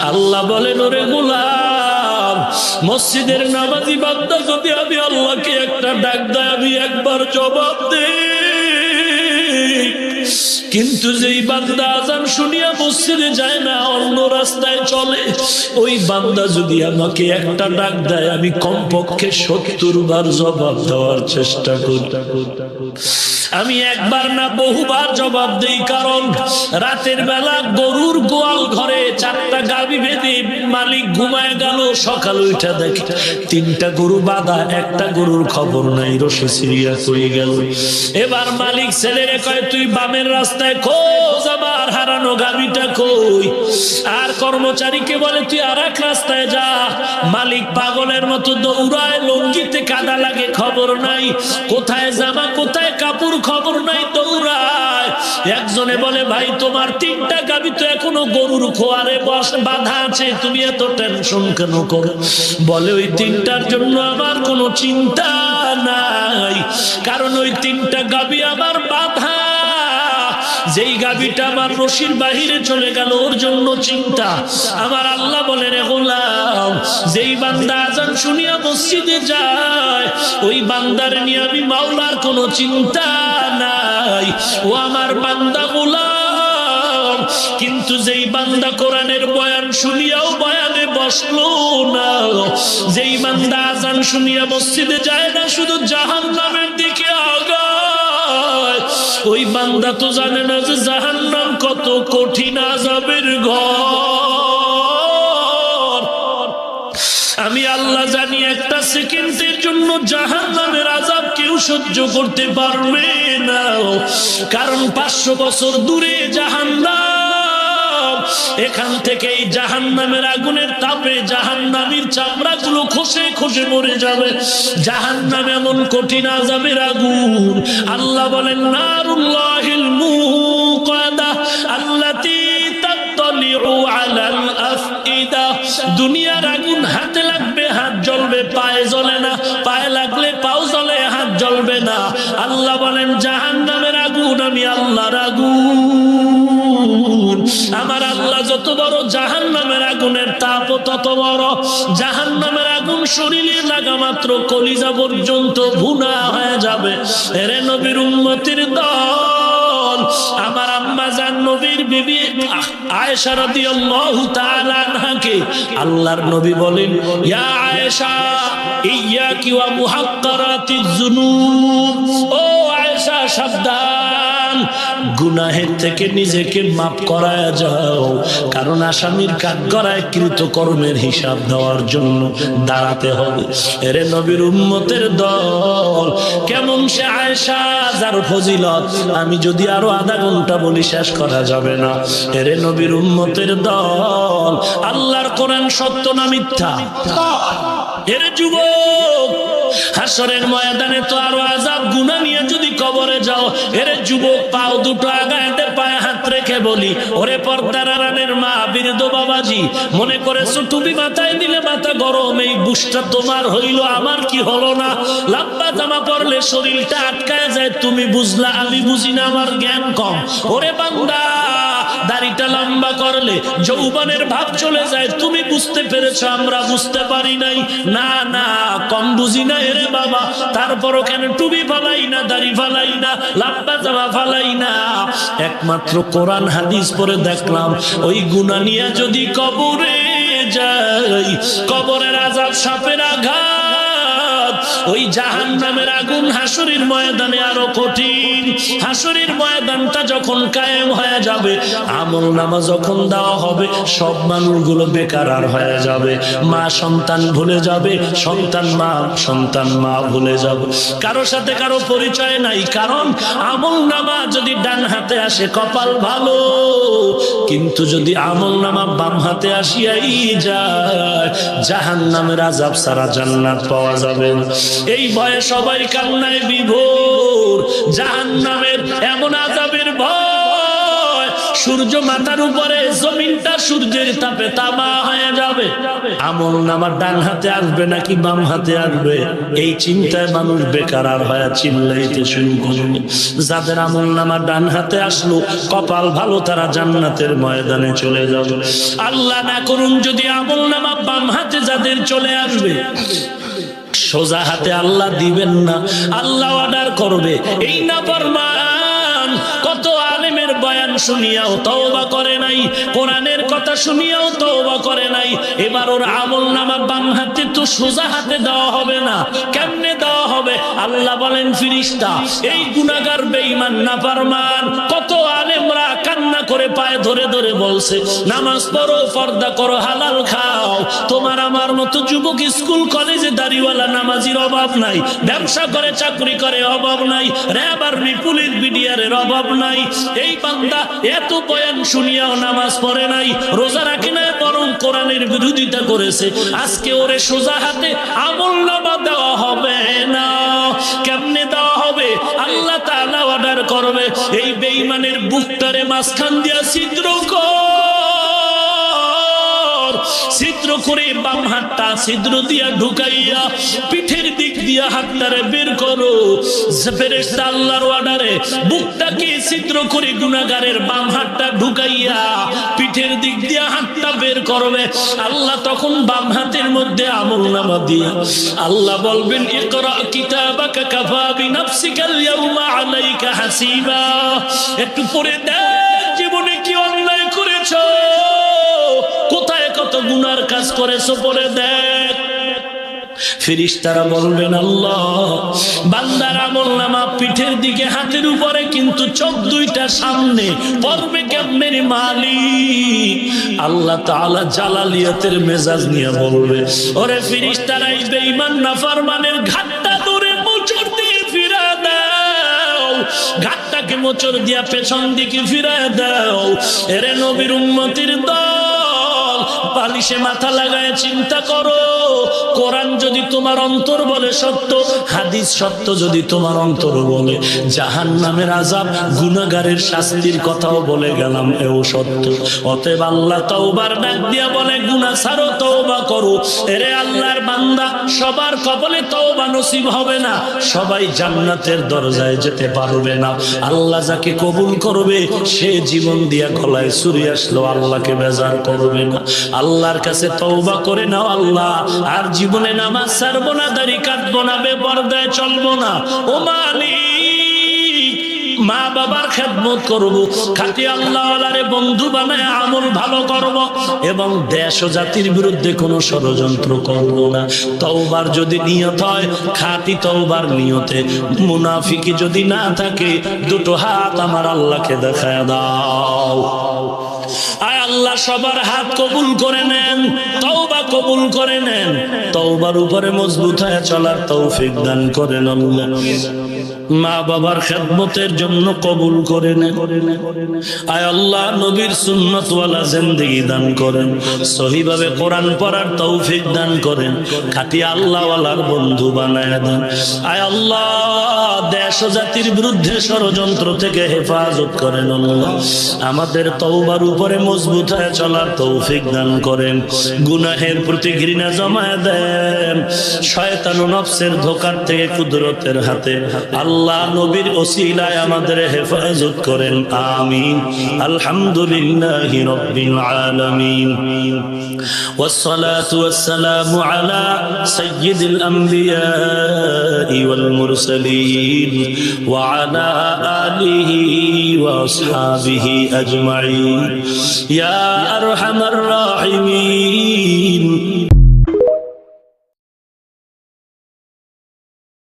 আল্লাহ বলেন, ওরে গোলাম, মসজিদের নামাজি বান্দা যদি আমি আল্লাহকে একটা ডাক দেয়, আমি একবার জবাব দেই, কিন্তু যেই বান্দা আযান শুনিয়া মসজিদে যায় না, অন্য রাস্তায় চলে, ওই বান্দা যদি আমাকে একটা ডাক দেয়, আমি কমপক্ষে 70 বার জবাব দেওয়ার চেষ্টা করি। আমি একবার না বহুবার জবাব দেই, কারণ রাতের বেলা গরুর গোয়াল ঘরে 4টা গাভী বেঁধে মালিক ঘুমায় গেল, সকাল উঠা দেখে 3টা গরু বাঁধা, একটা গরুর খবর নাই, রশি ছিঁড়িয়া চলে গেল। এবার মালিক ছেলেরে কয়, তুই বামের রাস্তায় খোঁজ আমার হারানো গাভীটা কই। আর কর্মচারীকে বলে, তুই আর এক রাস্তায় যা। মালিক পাগলের মতো দৌড়ায়, লঙ্গিতে কাদা লাগে, খবর নাই, কোথায় জামা কোথায় কাপড় খবর নাই, দৌড়ায়। একজনে বলে, ভাই তোমার 3টা গাভী তো এখনো গরুর খোয়ারে বাঁধা আছে, তুমি এত টেনশন কেন করো? বলে, ওই 3টার জন্য আমার কোনো চিন্তা নাই, কারণ ওই 3টা গাভী আমার বাঁধা, যেই গাভীটা আমার রশির বাহিরে চলে গেল ওর জন্য চিন্তা। আমার আল্লাহ বলে, রে গোলাম, যেই বান্দা আযান শুনিয়া মসজিদে যায়, ওই বান্দার নিয়ে আমি মাওলার কোনো চিন্তা নাই, ও আমার বান্দা গোলাম। কিন্তু যেই বান্দা কোরআনের বয়ান শুনিয়াও বয়ানে বসলো না, যেই বান্দা আযান শুনিয়া মসজিদে যায় না, শুধু জাহান্নামের দিকে আগায়, ওই বান্দা তো জানে না যে জাহান্নাম কত কঠিন আযাবের ঘর। আমি আল্লাহ জানি, একটা সেকেন্ডের জন্য জাহান্নামের আযাব কেউ সহ্য করতে পারবে না, কারণ 500 বছর দূরে জাহান্নাম। এখান থেকে এই জাহান্নামের আগুনের তাপে জাহান্নামীর চামড়াগুলো খসে খসে মরে যাবে। জাহান্নাম এমন কঠিন আযাবের আগুন। আল্লাহ বলেন, নারুল্লাহিল মুকাদা আল্লাতী তাত্তালিউ আলাল আফইদা। দুনিয়ার আগুন হাতে লাগবে, হাত জ্বলবে, পায়ে জ্বলে না, পায়ে লাগলে পাও জ্বলে, হাত জ্বলবে না। আল্লাহ বলেন, জাহান্নামের আগুন আমি আল্লাহর আগুন। আমার আল্লাহ যত বড়, জাহান্নামের আগুনের তাপ তত বড়। জাহান্নামের আগুন শরীরে লাগা মাত্র কলিজা পর্যন্ত ভুনা হয়ে যাবে। এরে নবীর উম্মতের দল, আমার আম্মা জান নবীর বিবি আয়েশা রাদিয়াল্লাহু তাআলা আনহাকে আল্লাহর নবী বলেন, ইয়া আয়েশা ইয়াকি ওয়া মুহাক্কারাতিজ যুনুব। ও আয়েশা, সাবধান, গুনাহের থেকে নিজেকে মাফ করায় যাও, কারণ আসামির কাঠগড়ায় কৃতকর্মের হিসাব দেওয়ার জন্য দাঁড়াতে হবে। এরে নবীর উম্মতের দল, কেমন সে আয়েশা, যার ফজিলত আমি যদি আরো আধা ঘন্টা বলি শেষ করা যাবে না। এরে নবীর উম্মতের দল, আল্লাহর কোরআন সত্য না মিথ্যা? এরে যুবক, হাসরের ময়দানে তো আরো আযাব, গুনাহ নিয়ে যদি কবরে যাও। এরে যুবক, পাও দুটো আগাতে পায়ে হাত রেখে বলি, ওরে পর্দার আড়ালের মা, বীরদ বাবাজি, মনে করেছো টুপি মাথায় দিলে মাথা গরম, এই বুশটা তোমার হইল, আমার কি হলো না? লম্বা জামা পরলে শরীরটা আটকায় যায়, তুমি বুঝলা, আমি বুঝি না, আমার জ্ঞান কম। ওরে বান্দা, দাড়িটা লম্বা করলে যৌবনের ভাব চলে যায়, তুমি বুঝতে পেরেছো, আমরা বুঝতে পারি নাই। না না, কম বুঝি না এরে বাবা, তারপরও কেন টুপি ফালাই না, দাড়ি ফালাই না, লম্বা জামা ফালাই না? একমাত্র কোরআন হাদিস পড়ে দেখলাম, ওই গুনাহ নিয়ে যদি কবরে যাই, কবরের আযাব, সাপের আঘাত, ওই জাহান্নামের আগুন হাসরের ময়দানে আরো কঠিন। হাসরের ময়দানটা যখন কায়েম হয়ে যাবে, আমলনামা যখন দেওয়া হবে, সব মানুষগুলো বেকার হয়ে যাবে। মা সন্তান ভুলে যাবে, সন্তান মা ভুলে যাবে, কারো সাথে কারো পরিচয় নাই। কারণ আমলনামা যদি ডান হাতে আসে কপাল ভালো, কিন্তু যদি আমলনামা বাম হাতে আসিয়াই যায়, জাহান্নামের আযাব ছাড়া জান্নাত পাওয়া যাবে না। এই ভয়ে সবাই কান্নায় বিভোর। জাহান্নামের এমন আযাবের ভয় সূর্য মাথার উপরে, জমিনটা সূর্যের তাপে তামা হয়ে যাবে। আমল নামা ডান হাতে আসবে নাকি বাম হাতে আসবে, এই চিন্তায় মানুষ বেকার আর হয়ে চিল্লাইতে শুরু করবে। যাদের আমল নামা ডান হাতে আসলো কপাল ভালো, তারা জান্নাতের ময়দানে চলে যাবে। আল্লাহ না করুন যদি আমল নামা বাম হাতে যাদের চলে আসবে, সোজা হাতে আল্লাহ দিবেন না, আল্লাহ অর্ডার করবে। এই নাফরমান কত আলেমের বয়ান শুনিয়াও তওবা করে নাই, কোরআনের কথা শুনিয়াও তওবা করে নাই, এবার ওর আমল নামা বাম হাতে তো সোজা হাতে দেওয়া হবে না। কেমনে দেওয়া হবে? আল্লাহ বলেন ফেরেশতা এই গুনাহগার বেঈমান নাফরমান কত আলেমরা কান্না করে পায়ে ধরে ধরে বলছে নামাজ পড়ো, পর্দা করো, হালাল খাও। তোমার আমার মতো যুবক স্কুল কলেজে দাড়িওয়ালা নামাজির অভাব নাই, ব্যবসা করে চাকরি করে অভাব নাই, র‍্যাব আর্মি পুলিশ বিডিআরের অভাব নাই। এই বান্দা এত বয়ান শুনিয়াও নামাজ পড়ে নাই, রোজা রাখে না, বরং কোরআনের বিরোধিতা করেছে। আজকে ওরে সোজা হাতে আমলনামা দেওয়া হবে না। কেমনে দেওয়া হবে? আল্লাহ তাআলা অর্ডার করবে এই বেঈমানের বুকটারে মাঝখান দিয়া ছিদ্র ছিদ্র করে বাম হাতটা ছিদ্র দিয়া ঢুকাইয়া পিঠের দিক দিয়া হাতটারে বের করো। ফেরেশতা আল্লাহর অর্ডারে বুকটাকে ছিদ্র করে গুনাহগারের বাম হাতটা ঢুকাইয়া পিঠের দিক দিয়া হাতটা বের করবে। আল্লাহ তখন বাম হাতের মধ্যে আমলনামা দিয়া আল্লাহ বলবেন ইকরা কিতাবাকা কাফা বিনাফসিকাল ইয়াউমা আলাইকা হাসিবা। একটু পড়ে দেখ জীবনে কি অন্যায় করেছো, কোথায় কত গুনার কাজ করেছো, পড়ে দেখ। ফেরেশতারা বলবেন আল্লাহ বান্দার আমলনামা পিঠের দিকে হাতের উপরে, কিন্তু চোখ দুইটা সামনে, পড়বে কেমনে মালিক? আল্লাহ তাআলা জালালিয়াতের মেজাজ নিয়ে বলবে ওরে ফেরেশতারা এই বেঈমান নাফরমানের ঘাটটা ধরে মোচড় দিয়ে ফিরা দাও, ঘাটটাকে মোচড় দিয়া পেছন দিকে ফিরা দাও। এরে নবীর উম্মতির দল, বালিশে মাথা লাগায় চিন্তা করো, কোরআন যদি তোমার অন্তর বলে সত্য, হাদিস সত্য যদি তোমার অন্তর বলে, জাহান্নামের আযাব গুনাহগারের শাস্তির কথাও বলে গেলাম এও সত্য। অতএব আল্লাহ তওবার ডাক দিয়া বলে গুনাহ ছাড়ো, তওবা করো। এরে আল্লাহর বান্দা, সবার কপালে তওবা নসিব হবে না, সবাই জান্নাতের দরজায় যেতে পারবে না। আল্লাহ যাকে কবুল করবে সে জীবন দিয়া গলায় ছুরি আসলো আল্লাহকে বেজার করবে না। আল্লাহর কাছে তওবা করে নাও, আল্লাহ আর জীবনে নামাজ ছাড়বো না, দাড়ি কাটবো না, বেপরদায় চলবো না। ও মালিক, মা বাবার খেদমত করব, খাঁটি আল্লাহওয়ালারে বন্ধু বানায় আমল ভালো করব, এবং দেশ ও জাতির বিরুদ্ধে কোনো ষড়যন্ত্র করব না। তওবার যদি নিয়ত হয় খাঁটি তওবার নিয়তে, মুনাফিকি যদি না থাকে, দুটো হাত আমার আল্লাহকে দেখায় দাও। আয় আল্লাহ সবার হাত কবুল করে নেন, তওবা কবুল করে নেন, তওবার উপরে মজবুত হয়ে চলার তৌফিক দান করেন আল্লাহ। মা বাবার খেদমতের জন্য কবুল করে নেন। আয় আল্লাহ নবীর সুন্নতওয়ালা জিন্দেগি দান করেন, সহিভাবে কোরআন পড়ার তৌফিক দান করেন, খাঁটি আল্লাহওয়ালার বন্ধু বানায় দেন। আয় আল্লাহ দেশ ও জাতির বিরুদ্ধে ষড়যন্ত্র থেকে হেফাজত করেন আল্লাহ। আমাদের তওবার উপরে মজবুত হয়ে চলার তৌফিক দান করেন, গুনাহের প্রতি ঘৃণা জমায় দেন, শয়তান ও নফসের ধোঁকার থেকে কুদরতের হাতে আল্লাহ নবীর ওসিলায় আমাদের হেফাজত করেন, আমিন। আলহামদুলিল্লাহি রাব্বিল আলামিন, والصلاة والسلام على سيد الأنبياء والمرسلين وعلى آله وأصحابه أجمعين يا أرحم الراحمين